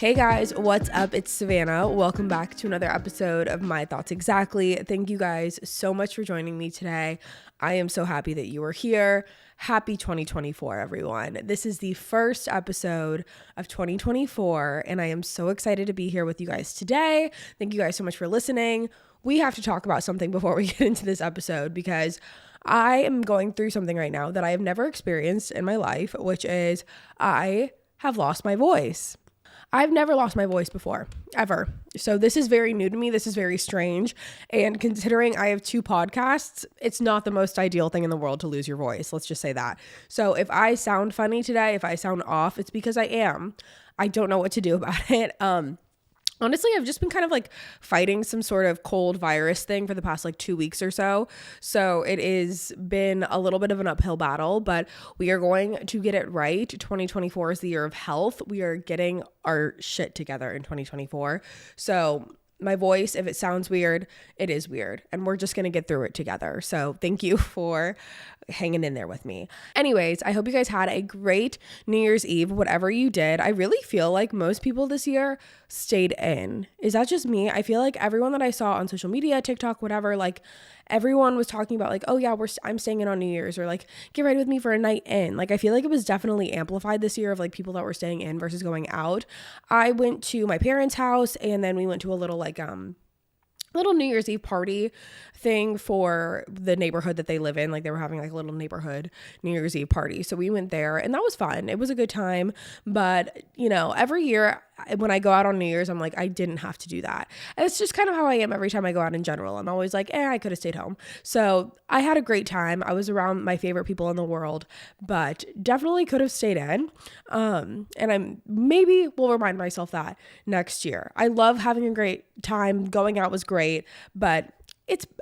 Hey guys, what's up? It's Savannah. Welcome back to another episode of My Thoughts Exactly. Thank you guys so much for joining me today. I am so happy that you are here. Happy 2024, everyone. This is the first episode of 2024, and I am so excited to be here with you guys today. Thank you guys so much for listening. We have to talk about something before we get into this episode because I am going through something right now that I have never experienced in my life, which is I have lost my voice. I've never lost my voice before, ever. So this is very new to me. This is very strange. And considering I have 2 podcasts, it's not the most ideal thing in the world to lose your voice. Let's just say that. So if I sound funny today, if I sound off, it's because I am. I don't know what to do about it. Honestly, I've just been kind of like fighting some sort of cold virus thing for the past 2 weeks or so. So it has been a little bit of an uphill battle, but we are going to get it right. 2024 is the year of health. We are getting our shit together in 2024. So my voice, if it sounds weird, it is weird. And we're just going to get through it together. So thank you for hanging in there with me. Anyways, I hope you guys had a great New Year's Eve, whatever you did. I really feel like most people this year stayed in. Is that just me? I feel like everyone that I saw on social media, TikTok, whatever, everyone was talking about oh yeah, I'm staying in on New Year's, or get ready with me for a night in. I feel like it was definitely amplified this year of people that were staying in versus going out. I went to my parents' house and then we went to a little New Year's Eve party thing for the neighborhood that they live in. They were having a little neighborhood New Year's Eve party. So we went there and that was fun. It was a good time. But, every year when I go out on New Year's, I'm I didn't have to do that. And it's just kind of how I am every time I go out in general. I'm always I could have stayed home. So I had a great time. I was around my favorite people in the world, but definitely could have stayed in. And I maybe will remind myself that next year. I love having a great time. Going out was great, but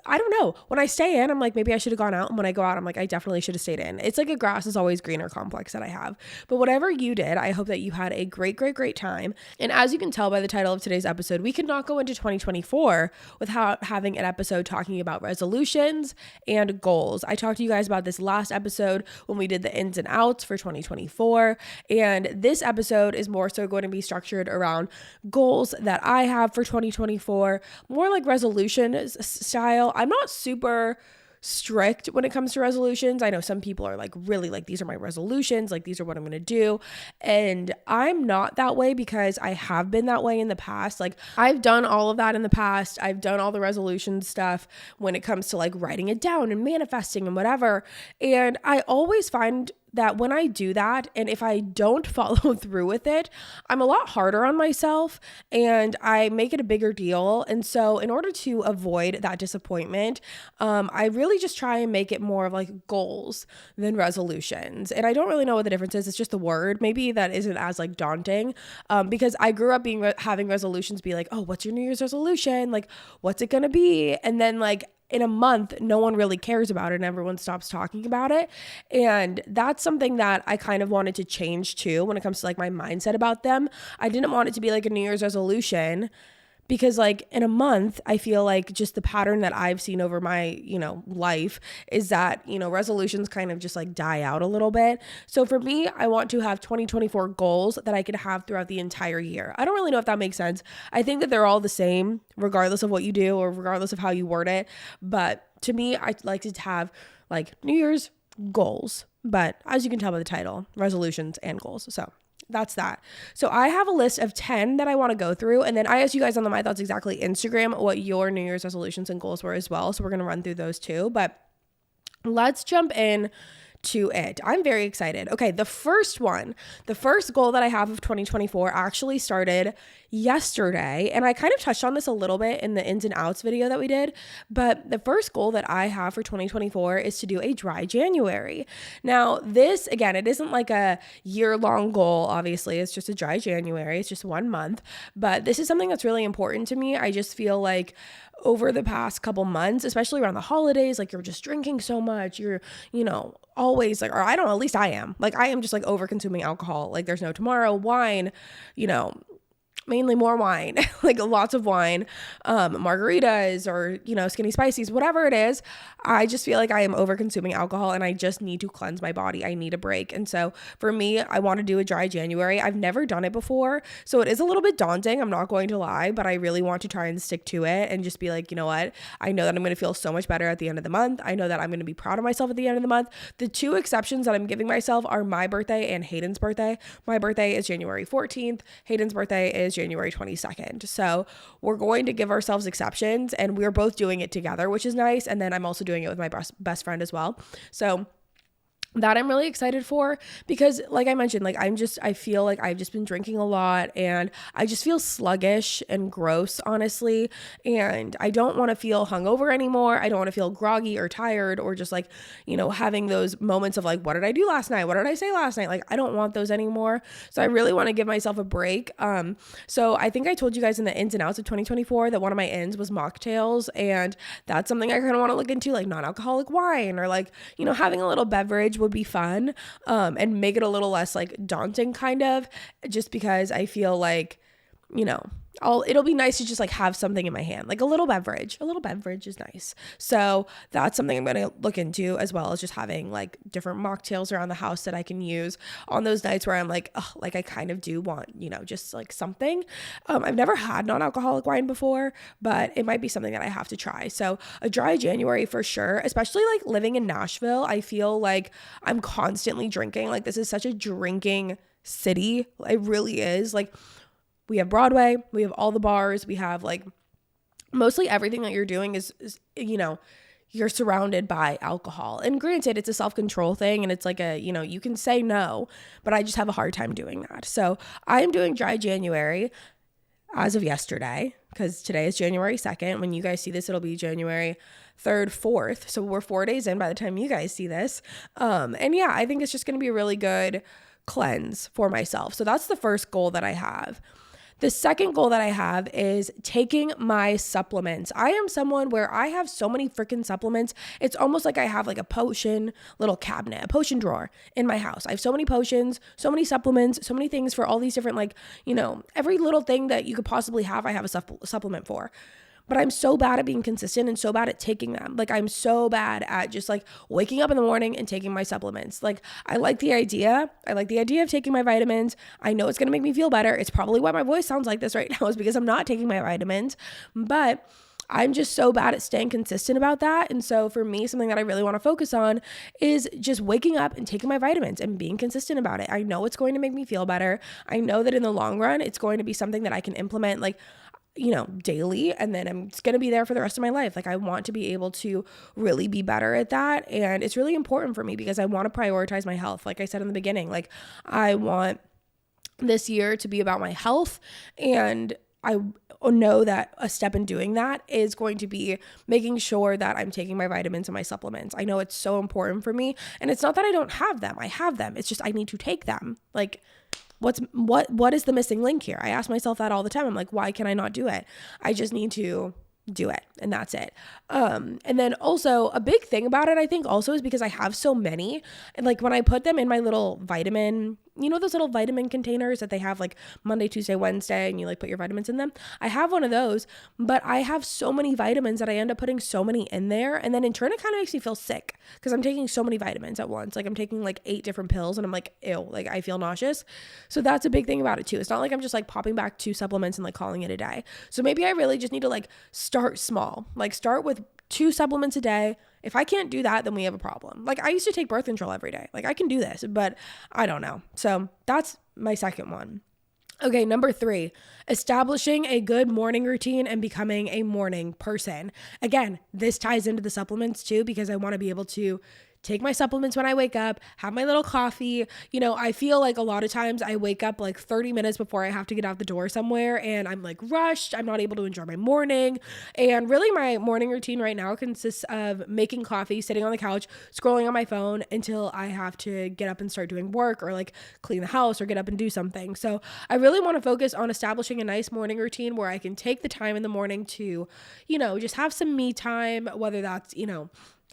I don't know. When I stay in, I'm maybe I should have gone out. And when I go out, I'm I definitely should have stayed in. It's a grass is always greener complex that I have. But whatever you did, I hope that you had a great, great, great time. And as you can tell by the title of today's episode, we could not go into 2024 without having an episode talking about resolutions and goals. I talked to you guys about this last episode when we did the ins and outs for 2024. And this episode is more so going to be structured around goals that I have for 2024, more like resolutions style. I'm not super strict when it comes to resolutions. I know some people are really these are my resolutions, these are what I'm going to do. And I'm not that way because I have been that way in the past. I've done all of that in the past. I've done all the resolution stuff when it comes to writing it down and manifesting and whatever. And I always find that when I do that, and if I don't follow through with it, I'm a lot harder on myself and I make it a bigger deal. And so in order to avoid that disappointment, I really just try and make it more of goals than resolutions. And I don't really know what the difference is. It's just the word. Maybe that isn't as daunting because I grew up having resolutions be oh, what's your New Year's resolution? What's it going to be? And then in a month, no one really cares about it and everyone stops talking about it. And that's something that I kind of wanted to change too when it comes to my mindset about them. I didn't want it to be a New Year's resolution because in a month, I feel just the pattern that I've seen over my, life is that, resolutions kind of just die out a little bit. So for me, I want to have 2024 goals that I can have throughout the entire year. I don't really know if that makes sense. I think that they're all the same, regardless of what you do or regardless of how you word it. But to me, I like to have New Year's goals. But as you can tell by the title, resolutions and goals. So that's that. So I have a list of 10 that I want to go through. And then I asked you guys on the My Thoughts Exactly Instagram what your New Year's resolutions and goals were as well. So we're going to run through those too. But let's jump in to it. I'm very excited. Okay, the first goal that I have of 2024 actually started yesterday. And I kind of touched on this a little bit in the ins and outs video that we did. But the first goal that I have for 2024 is to do a dry January. Now, this, again, it isn't a year-long goal, obviously. It's just a dry January. It's just 1 month. But this is something that's really important to me. I just feel over the past couple months, especially around the holidays, you're just drinking so much. You're, always or I don't know, at least I am. I am just over consuming alcohol. There's no tomorrow. Wine, mainly more wine, like lots of wine, margaritas or, skinny spices, whatever it is. I just feel like I am over consuming alcohol and I just need to cleanse my body. I need a break. And so for me, I want to do a dry January. I've never done it before. So it is a little bit daunting. I'm not going to lie, but I really want to try and stick to it and just be like, you know what? I know that I'm going to feel so much better at the end of the month. I know that I'm going to be proud of myself at the end of the month. The two exceptions that I'm giving myself are my birthday and Hayden's birthday. My birthday is January 14th. Hayden's birthday is January 22nd. So we're going to give ourselves exceptions and we're both doing it together, which is nice. And then I'm also doing it with my best friend as well. So that I'm really excited for because like I mentioned, like I feel like I've just been drinking a lot and I just feel sluggish and gross, honestly. And I don't want to feel hungover anymore. I don't want to feel groggy or tired or just like, having those moments of like, what did I do last night? What did I say last night? Like, I don't want those anymore. So I really want to give myself a break. So I think I told you guys in the ins and outs of 2024 that one of my ins was mocktails. And that's something I kind of want to look into, like non-alcoholic wine or like, having a little beverage would be fun, and make it a little less like daunting kind of, just because I feel like, it'll be nice to just like have something in my hand, like a little beverage is nice. So that's something I'm going to look into, as well as just having like different mocktails around the house that I can use on those nights where I'm like, oh, like I kind of do want, just like something. I've never had non-alcoholic wine before, but it might be something that I have to try. So a dry January for sure, especially like living in Nashville. I feel like I'm constantly drinking. Like this is such a drinking city. It really is. Like, we have Broadway, we have all the bars, we have like mostly everything that you're doing is you're surrounded by alcohol. And granted, it's a self-control thing and it's like you can say no, but I just have a hard time doing that. So I am doing dry January as of yesterday, because today is January 2nd. When you guys see this, it'll be January 3rd, 4th. So we're 4 days in by the time you guys see this. And yeah, I think it's just going to be a really good cleanse for myself. So that's the first goal that I have. The second goal that I have is taking my supplements. I am someone where I have so many freaking supplements. It's almost like I have like a potion little cabinet, a potion drawer in my house. I have so many potions, so many supplements, so many things for all these different, like, every little thing that you could possibly have, I have a supplement for. But I'm so bad at being consistent and so bad at taking them. Like, I'm so bad at just like waking up in the morning and taking my supplements. Like, I like the idea. I like the idea of taking my vitamins. I know it's going to make me feel better. It's probably why my voice sounds like this right now, is because I'm not taking my vitamins. But I'm just so bad at staying consistent about that. And so for me, something that I really want to focus on is just waking up and taking my vitamins and being consistent about it. I know it's going to make me feel better. I know that in the long run, it's going to be something that I can implement like, daily, and then it's going to be there for the rest of my life. Like, I want to be able to really be better at that. And it's really important for me because I want to prioritize my health. Like I said in the beginning, like I want this year to be about my health, and I know that a step in doing that is going to be making sure that I'm taking my vitamins and my supplements. I know it's so important for me, and it's not that I don't have them. I have them. It's just I need to take them. Like, what is the missing link here? I ask myself that all the time. I'm like, why can I not do it? I just need to do it, and that's it. And then also a big thing about it, I think also, is because I have so many, and like when I put them in my little vitamin, those little vitamin containers that they have like Monday, Tuesday, Wednesday, and you like put your vitamins in them. I have one of those, but I have so many vitamins that I end up putting so many in there. And then in turn, it kind of makes me feel sick because I'm taking so many vitamins at once. Like I'm taking like 8 different pills and I'm like, ew, like I feel nauseous. So that's a big thing about it too. It's not like I'm just like popping back 2 supplements and like calling it a day. So maybe I really just need to like start small, like start with 2 supplements a day. If I can't do that, then we have a problem. Like I used to take birth control every day. Like I can do this, but I don't know. So that's my second one. Okay, number 3, establishing a good morning routine and becoming a morning person. Again, this ties into the supplements too, because I want to be able to take my supplements when I wake up, have my little coffee. I feel like a lot of times I wake up like 30 minutes before I have to get out the door somewhere and I'm like rushed. I'm not able to enjoy my morning. And really my morning routine right now consists of making coffee, sitting on the couch, scrolling on my phone until I have to get up and start doing work or like clean the house or get up and do something. So I really want to focus on establishing a nice morning routine where I can take the time in the morning to, just have some me time, whether that's,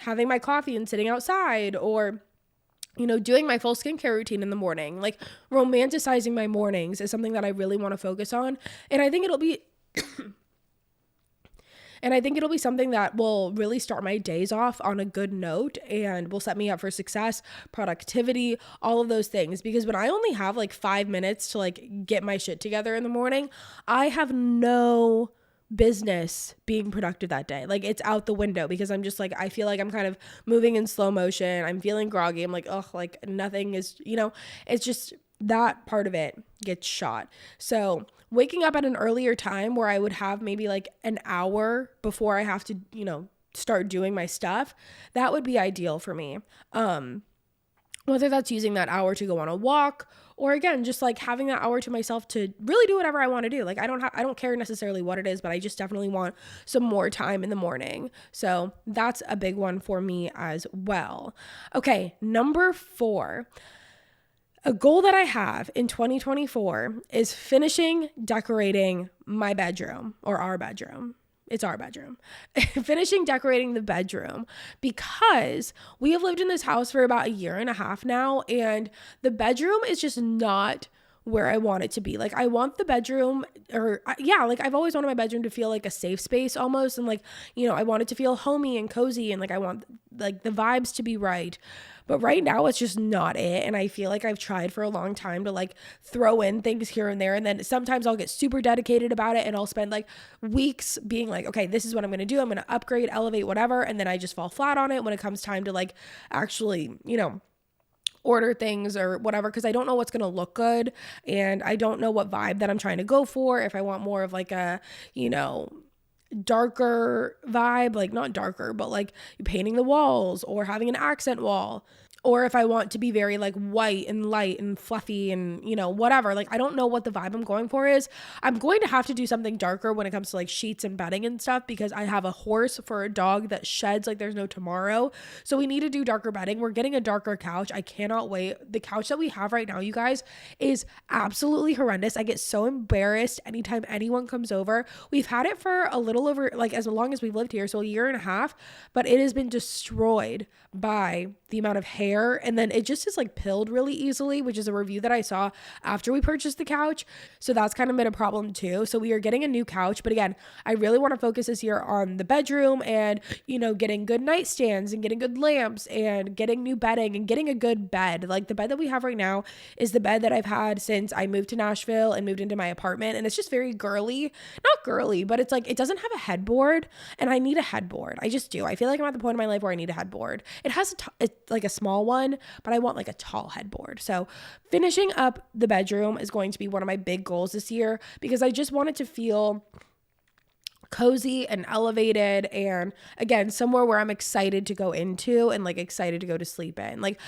having my coffee and sitting outside, or doing my full skincare routine in the morning, like romanticizing my mornings is something that I really want to focus on. And I think it'll be something that will really start my days off on a good note and will set me up for success, productivity, all of those things. Because when I only have like 5 minutes to like get my shit together in the morning, I have no business being productive that day. Like it's out the window because I'm just like, I feel like I'm kind of moving in slow motion. I'm feeling groggy. I'm like, oh, like nothing is, it's just that part of it gets shot. So waking up at an earlier time where I would have maybe like an hour before I have to, start doing my stuff, that would be ideal for me. Whether that's using that hour to go on a walk or again, just like having that hour to myself to really do whatever I want to do. Like I don't care necessarily what it is, but I just definitely want some more time in the morning. So that's a big one for me as well. Okay, number 4. A goal that I have in 2024 is finishing decorating my bedroom or our bedroom. It's our bedroom. Finishing decorating the bedroom because we have lived in this house for about 1.5 years now, and the bedroom is just not where I want it to be. Like I want the bedroom like I've always wanted my bedroom to feel like a safe space almost. And like, I want it to feel homey and cozy and like I want like the vibes to be right. But right now it's just not it. And I feel like I've tried for a long time to like throw in things here and there. And then sometimes I'll get super dedicated about it and I'll spend like weeks being like, okay, this is what I'm going to do. I'm going to upgrade, elevate, whatever. And then I just fall flat on it when it comes time to like actually, order things or whatever, because I don't know what's going to look good and I don't know what vibe that I'm trying to go for. If I want more of like a, darker vibe, like not darker, but like painting the walls or having an accent wall. Or if I want to be very like white and light and fluffy and, whatever, like I don't know what the vibe I'm going for is. I'm going to have to do something darker when it comes to like sheets and bedding and stuff because I have a horse for a dog that sheds like there's no tomorrow. So we need to do darker bedding. We're getting a darker couch. I cannot wait. The couch that we have right now, you guys, is absolutely horrendous. I get so embarrassed anytime anyone comes over. We've had it for a little over like as long as we've lived here, so 1.5 years, but it has been destroyed by the amount of hair, and then it just is like pilled really easily, which is a review that I saw after we purchased the couch. So that's kind of been a problem too. So we are getting a new couch, but again, I really want to focus this year on the bedroom and getting good nightstands and getting good lamps and getting new bedding and getting a good bed. Like the bed that we have right now is the bed that I've had since I moved to Nashville and moved into my apartment, and it's just very girly. Not girly, but it's like it doesn't have a headboard, and I need a headboard. I just do. I feel like I'm at the point in my life where I need a headboard. It has it's like a small one, but I want like a tall headboard. So finishing up the bedroom is going to be one of my big goals this year because I just want it to feel cozy and elevated, and again, somewhere where I'm excited to go into and like excited to go to sleep in. Like,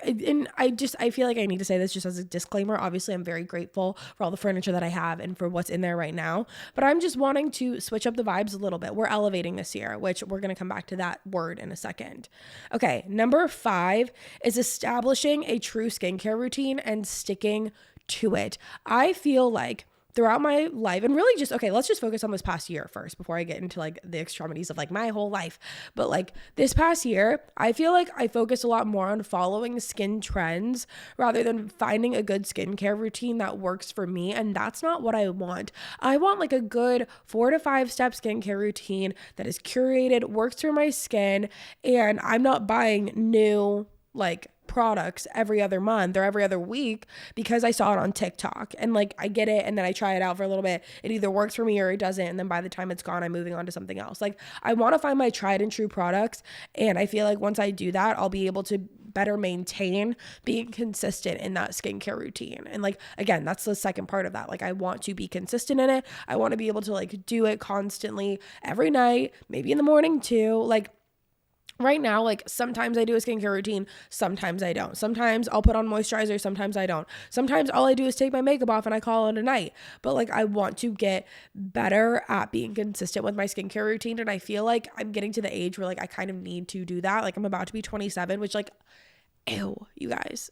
and I feel like I need to say this just as a disclaimer. Obviously, I'm very grateful for all the furniture that I have and for what's in there right now, but I'm just wanting to switch up the vibes a little bit. We're elevating this year, which we're going to come back to that word in a second. Okay, number 5 is establishing a true skincare routine and sticking to it. I feel like throughout my life, and really just, okay, let's just focus on this past year first before I get into like the extremities of like my whole life. But like this past year, I feel like I focused a lot more on following skin trends rather than finding a good skincare routine that works for me. And that's not what I want. I want like a good 4 to 5 step skincare routine that is curated, works for my skin, and I'm not buying new like products every other month or every other week because I saw it on TikTok and like I get it and then I try it out for a little bit. It either works for me or it doesn't, and then by the time it's gone, I'm moving on to something else. Like I want to find my tried and true products, and I feel like once I do that, I'll be able to better maintain being consistent in that skincare routine. And like again, that's the second part of that. Like I want to be consistent in it. I want to be able to like do it constantly every night, maybe in the morning too. Like right now, like sometimes I do a skincare routine, sometimes I don't. Sometimes I'll put on moisturizer, sometimes I don't. Sometimes all I do is take my makeup off and I call it a night. But like I want to get better at being consistent with my skincare routine, and I feel like I'm getting to the age where like I kind of need to do that. Like I'm about to be 27, which like, ew, you guys.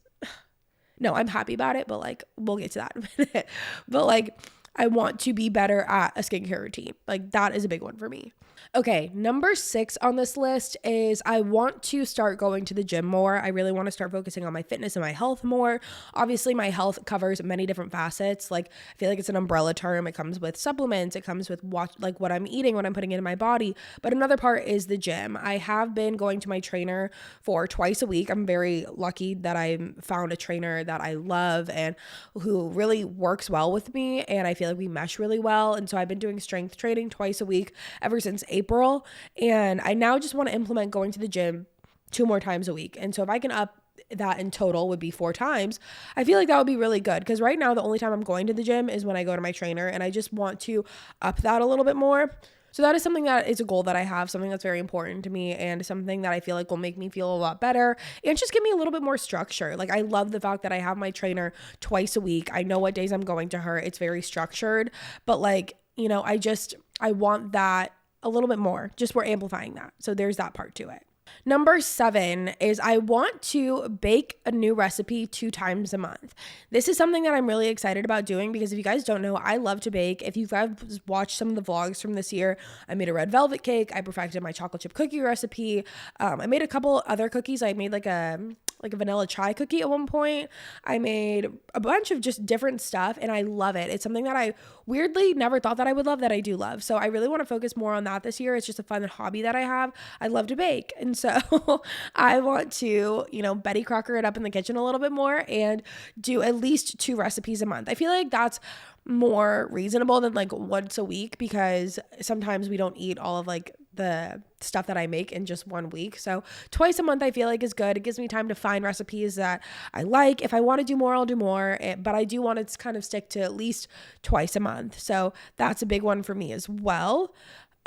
No, I'm happy about it, but like we'll get to that in a minute. But like I want to be better at a skincare routine. Like that is a big one for me. Okay, number 6 on this list is I want to start going to the gym more. I really want to start focusing on my fitness and my health more. Obviously, my health covers many different facets. Like, I feel like it's an umbrella term. It comes with supplements, it comes with what I'm eating, what I'm putting into my body. But another part is the gym. I have been going to my trainer for twice a week. I'm very lucky that I found a trainer that I love and who really works well with me. And I feel like we mesh really well. And so I've been doing strength training twice a week ever since April, and I now just want to implement going to the gym 2 more times a week. And so if I can up that in total would be 4 times, I feel like that would be really good, because right now the only time I'm going to the gym is when I go to my trainer, and I just want to up that a little bit more. So that is something that is a goal that I have, something that's very important to me, and something that I feel like will make me feel a lot better and just give me a little bit more structure. Like, I love the fact that I have my trainer twice a week. I know what days I'm going to her. It's very structured, but like, I want that a little bit more. Just we're amplifying that. So there's that part to it. Number 7 is I want to bake a new recipe 2 times a month. This is something that I'm really excited about doing, because if you guys don't know, I love to bake. If you guys watched some of the vlogs from this year, I made a red velvet cake. I perfected my chocolate chip cookie recipe. I made a couple other cookies. I made like a vanilla chai cookie at one point. I made a bunch of just different stuff, and I love it. It's something that I weirdly never thought that I would love, that I do love. So I really want to focus more on that this year. It's just a fun hobby that I have. I love to bake. And so I want to, Betty Crocker it up in the kitchen a little bit more and do at least 2 recipes a month. I feel like that's more reasonable than like once a week, because sometimes we don't eat all of like the stuff that I make in just 1 week. So twice a month I feel like is good. It gives me time to find recipes that I like. If I want to do more, I'll do more, but I do want to kind of stick to at least twice a month. So that's a big one for me as well.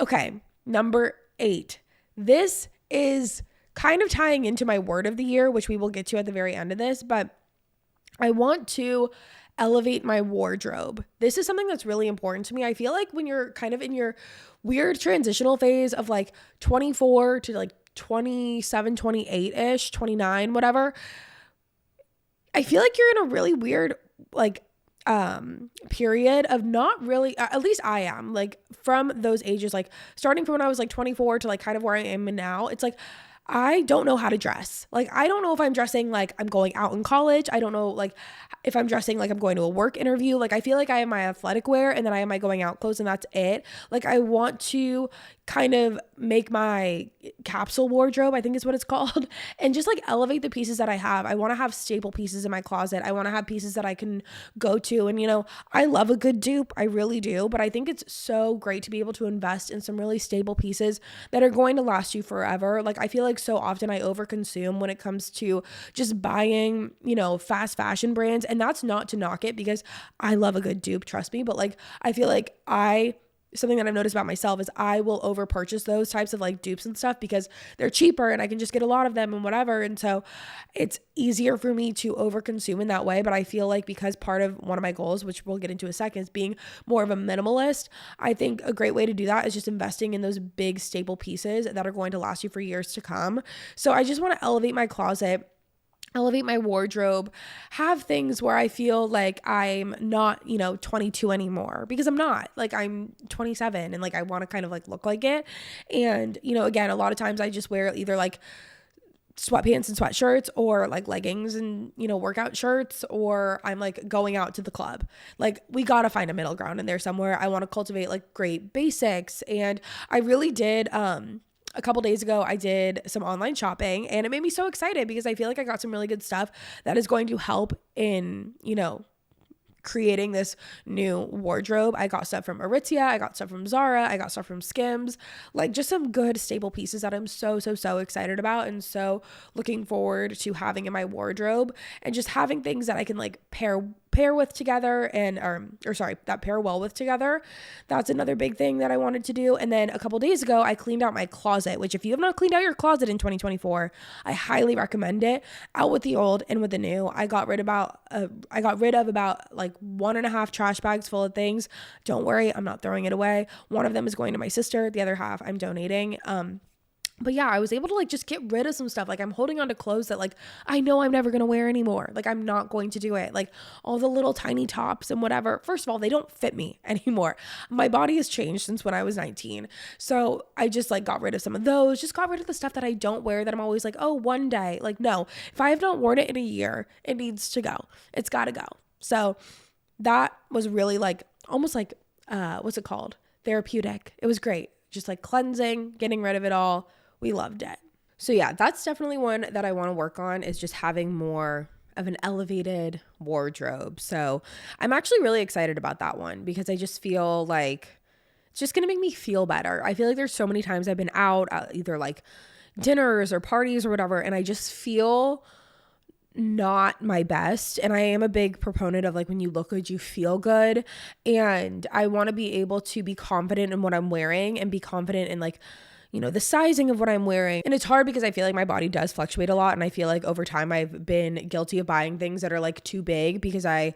Okay, number 8. This is kind of tying into my word of the year, which we will get to at the very end of this, but I want to elevate my wardrobe. This is something that's really important to me. I feel like when you're kind of in your weird transitional phase of like 24 to like 27, 28-ish, 29, whatever, I feel like you're in a really weird like period of not really, at least I am, like from those ages, like starting from when I was like 24 to like kind of where I am now, it's like I don't know how to dress. Like, I don't know if I'm dressing like I'm going out in college. I don't know, like, if I'm dressing like I'm going to a work interview. Like, I feel like I have my athletic wear and then I have my going out clothes, and that's it. Like, I want to kind of make my capsule wardrobe, I think is what it's called, and just like elevate the pieces that I have. I want to have staple pieces in my closet. I want to have pieces that I can go to. And, I love a good dupe. I really do. But I think it's so great to be able to invest in some really stable pieces that are going to last you forever. Like, I feel like so often I overconsume when it comes to just buying, fast fashion brands. And that's not to knock it, because I love a good dupe, trust me. But like, I feel like something that I've noticed about myself is I will over purchase those types of like dupes and stuff because they're cheaper and I can just get a lot of them and whatever. And so it's easier for me to over consume in that way. But I feel like because part of one of my goals, which we'll get into in a second, is being more of a minimalist, I think a great way to do that is just investing in those big staple pieces that are going to last you for years to come. So I just want to elevate my closet, elevate my wardrobe, have things where I feel like I'm not, 22 anymore, because I'm not. Like, I'm 27 and like I want to kind of like look like it. And, again, a lot of times I just wear either like sweatpants and sweatshirts or like leggings and, workout shirts, or I'm like going out to the club. Like, we got to find a middle ground in there somewhere. I want to cultivate like great basics. And I really did, a couple days ago, I did some online shopping and it made me so excited because I feel like I got some really good stuff that is going to help in, creating this new wardrobe. I got stuff from Aritzia, I got stuff from Zara, I got stuff from Skims, like just some good stable pieces that I'm so excited about and so looking forward to having in my wardrobe, and just having things that I can like pair with together and that pair well with together. That's another big thing that I wanted to do. And then a couple days ago, I cleaned out my closet, which if you have not cleaned out your closet in 2024, I highly recommend it. Out with the old and with the new. I got rid of about like 1.5 trash bags full of things. Don't worry, I'm not throwing it away. One of them is going to my sister, the other half I'm donating. But yeah, I was able to like just get rid of some stuff. Like I'm holding on to clothes that like I know I'm never going to wear anymore. Like I'm not going to do it. Like all the little tiny tops and whatever. First of all, they don't fit me anymore. My body has changed since when I was 19. So I just like got rid of some of those, just got rid of the stuff that I don't wear that I'm always like, oh, one day. Like no, if I have not worn it in a year, it needs to go. It's got to go. So that was really like almost like, what's it called? Therapeutic. It was great. Just like cleansing, getting rid of it all. We loved it. So yeah, that's definitely one that I want to work on, is just having more of an elevated wardrobe. So I'm actually really excited about that one because I just feel like it's just going to make me feel better. I feel like there's so many times I've been out either like dinners or parties or whatever, and I just feel not my best. And I am a big proponent of like when you look good, you feel good. And I want to be able to be confident in what I'm wearing and be confident in like, you know, the sizing of what I'm wearing. And it's hard because I feel like my body does fluctuate a lot. And I feel like over time I've been guilty of buying things that are like too big because I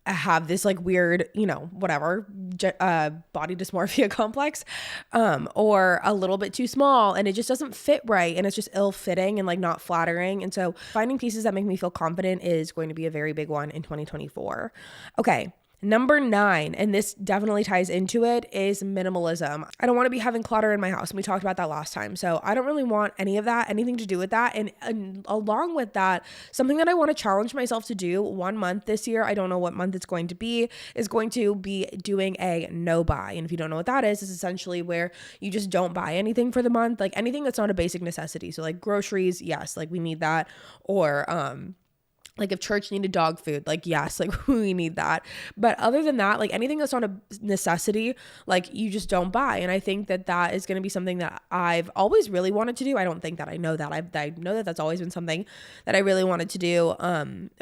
have this like weird, whatever, body dysmorphia complex, or a little bit too small and it just doesn't fit right. And it's just ill fitting and like not flattering. And so finding pieces that make me feel confident is going to be a very big one in 2024. Okay. Number 9, and this definitely ties into it, is minimalism. I don't want to be having clutter in my house. And we talked about that last time. So I don't really want any of that, anything to do with that. And along with that, something that I want to challenge myself to do 1 month this year, I don't know what month it's going to be, is going to be doing a no buy. And if you don't know what that is, it's essentially where you just don't buy anything for the month, like anything that's not a basic necessity. So like groceries, yes, like we need that. Or, like if church needed dog food, like yes, like we need that. But other than that, like anything that's not a necessity, like you just don't buy. And I think that that is going to be something that I've always really wanted to do. I don't think that I know that. I know that that's always been something that I really wanted to do.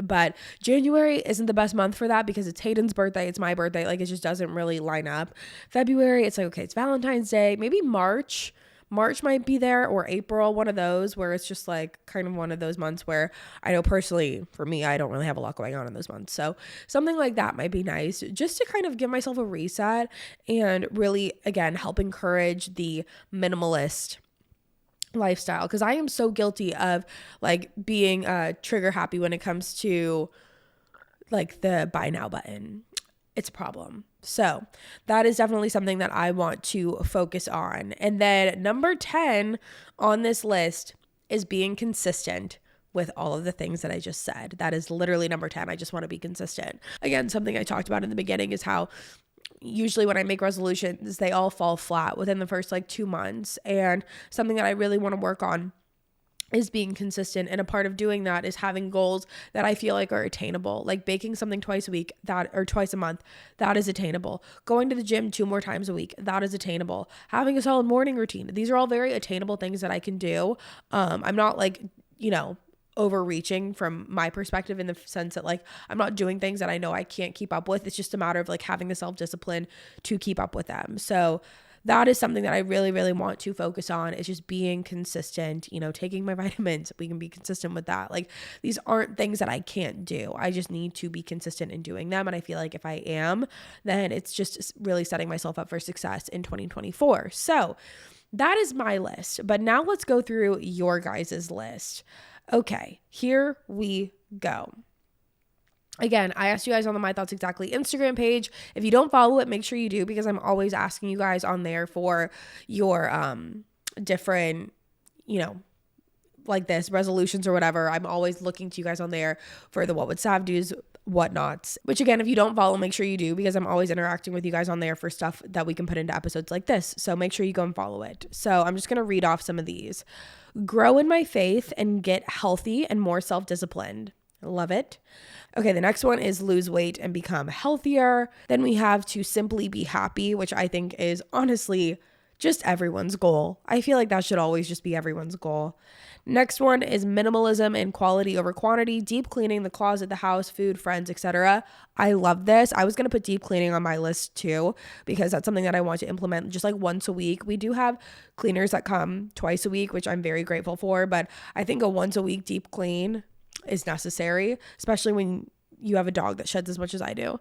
But January isn't the best month for that because it's Hayden's birthday. It's my birthday. Like it just doesn't really line up. February, it's like, okay, it's Valentine's Day. Maybe March might be there, or April, one of those where it's just like kind of one of those months where I know personally for me, I don't really have a lot going on in those months. So something like that might be nice just to kind of give myself a reset and really, again, help encourage the minimalist lifestyle. Cause I am so guilty of like being trigger happy when it comes to like the buy now button. It's a problem. So that is definitely something that I want to focus on. And then number 10 on this list is being consistent with all of the things that I just said. That is literally number 10. I just want to be consistent. Again, something I talked about in the beginning is how usually when I make resolutions, they all fall flat within the first like 2 months. And something that I really want to work on is being consistent. And a part of doing that is having goals that I feel like are attainable, like baking something twice a week or twice a month. That is attainable. Going to the gym 2 more times a week. That is attainable. Having a solid morning routine. These are all very attainable things that I can do. I'm not like, overreaching from my perspective in the sense that like, I'm not doing things that I know I can't keep up with. It's just a matter of like having the self-discipline to keep up with them. So that is something that I really, really want to focus on, is just being consistent, taking my vitamins. We can be consistent with that. Like these aren't things that I can't do. I just need to be consistent in doing them. And I feel like if I am, then it's just really setting myself up for success in 2024. So that is my list. But now let's go through your guys' list. Okay, here we go. Again, I asked you guys on the My Thoughts Exactly Instagram page. If you don't follow it, make sure you do, because I'm always asking you guys on there for your different, like this resolutions or whatever. I'm always looking to you guys on there for the what would Sav do's, whatnots, which again, if you don't follow, make sure you do, because I'm always interacting with you guys on there for stuff that we can put into episodes like this. So make sure you go and follow it. So I'm just going to read off some of these. Grow in my faith and get healthy and more self-disciplined. Love it. Okay, the next one is lose weight and become healthier. Then we have to simply be happy, which I think is honestly just everyone's goal. I feel like that should always just be everyone's goal. Next one is minimalism and quality over quantity, deep cleaning the closet, the house, food, friends, etc. I love this. I was going to put deep cleaning on my list too, because that's something that I want to implement just like once a week. We do have cleaners that come twice a week, which I'm very grateful for, but I think a once a week deep clean is necessary, especially when you have a dog that sheds as much as I do.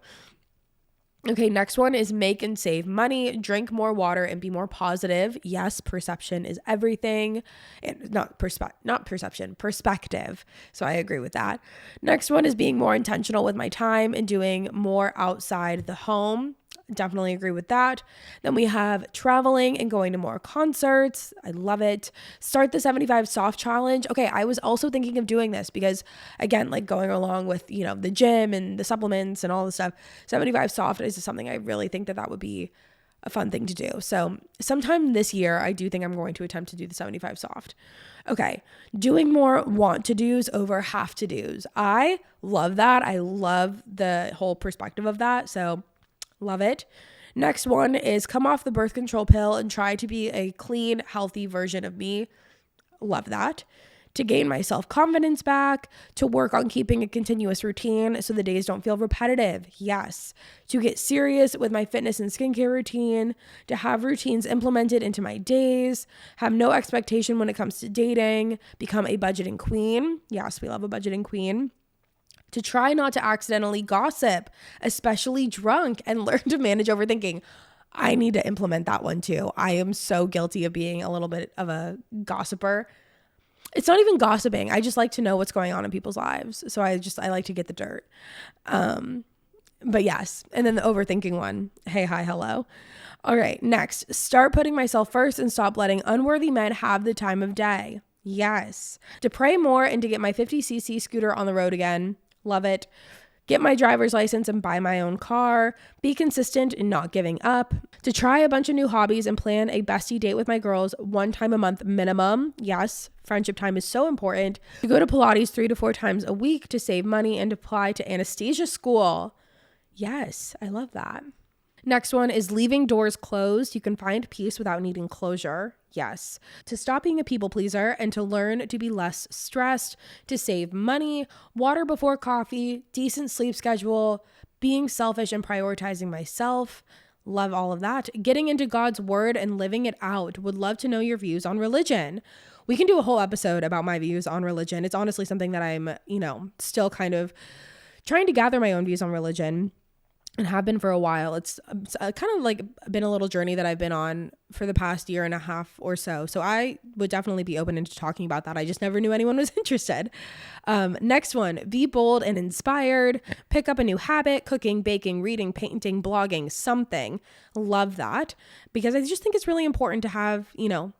Okay, next one is make and save money, drink more water, and be more positive. Yes, perception is everything. And not perception, perspective. So I agree with that. Next one is being more intentional with my time and doing more outside the home. Definitely agree with that. Then we have traveling and going to more concerts. I love it. Start the 75 soft challenge. Okay, I was also thinking of doing this because, again, like going along with, the gym and the supplements and all the stuff, 75 soft is something I really think that would be a fun thing to do. So sometime this year, I do think I'm going to attempt to do the 75 soft. Okay, doing more want to do's over have to do's. I love that. I love the whole perspective of that. So love it. Next one is come off the birth control pill and try to be a clean, healthy version of me. Love that. To gain my self-confidence back, to work on keeping a continuous routine so the days don't feel repetitive. Yes. To get serious with my fitness and skincare routine, to have routines implemented into my days, have no expectation when it comes to dating, become a budgeting queen. Yes, we love a budgeting queen. To try not to accidentally gossip, especially drunk, and learn to manage overthinking. I need to implement that one too. I am so guilty of being a little bit of a gossiper. It's not even gossiping. I just like to know what's going on in people's lives. So I like to get the dirt. But yes. And then the overthinking one. Hey, hi, hello. All right. Next, start putting myself first and stop letting unworthy men have the time of day. Yes. To pray more and to get my 50cc scooter on the road again. Love it. Get my driver's license and buy my own car. Be consistent in not giving up. To try a bunch of new hobbies and plan a bestie date with my girls 1 time a month minimum. Yes, friendship time is so important. To go to Pilates 3 to 4 times a week to save money and apply to anesthesia school. Yes, I love that. Next one is leaving doors closed. You can find peace without needing closure. Yes. To stop being a people pleaser and to learn to be less stressed, to save money, water before coffee, decent sleep schedule, being selfish and prioritizing myself. Love all of that. Getting into God's word and living it out. Would love to know your views on religion. We can do a whole episode about my views on religion. It's honestly something that I'm, still kind of trying to gather my own views on religion. And have been for a while. It's kind of like been a little journey that I've been on for the past year and a half or so. So I would definitely be open into talking about that. I just never knew anyone was interested. Next one, be bold and inspired. Pick up a new habit, cooking, baking, reading, painting, blogging, something. Love that because I just think it's really important to have,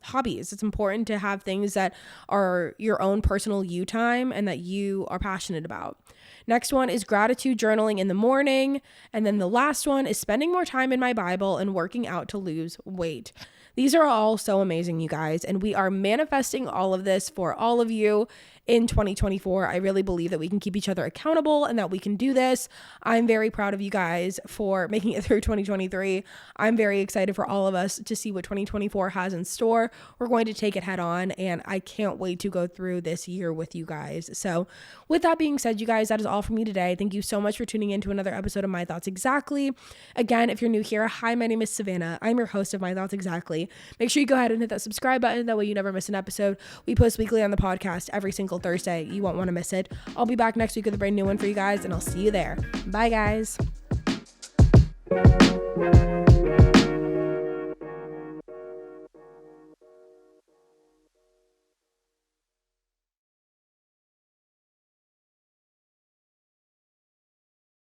hobbies. It's important to have things that are your own personal you time and that you are passionate about. Next one is gratitude journaling in the morning. And then the last one is spending more time in my Bible and working out to lose weight. These are all so amazing, you guys. And we are manifesting all of this for all of you in 2024. I really believe that we can keep each other accountable and that we can do this. I'm very proud of you guys for making it through 2023. I'm very excited for all of us to see what 2024 has in store. We're going to take it head on, and I can't wait to go through this year with you guys. So with that being said, you guys, that is all from me today. Thank you so much for tuning in to another episode of My Thoughts Exactly. Again, if you're new here, hi, my name is Savannah. I'm your host of My Thoughts Exactly. Make sure you go ahead and hit that subscribe button. That way you never miss an episode. We post weekly on the podcast every single Thursday. You won't want to miss it. I'll be back next week with a brand new one for you guys, and I'll see you there. Bye, guys.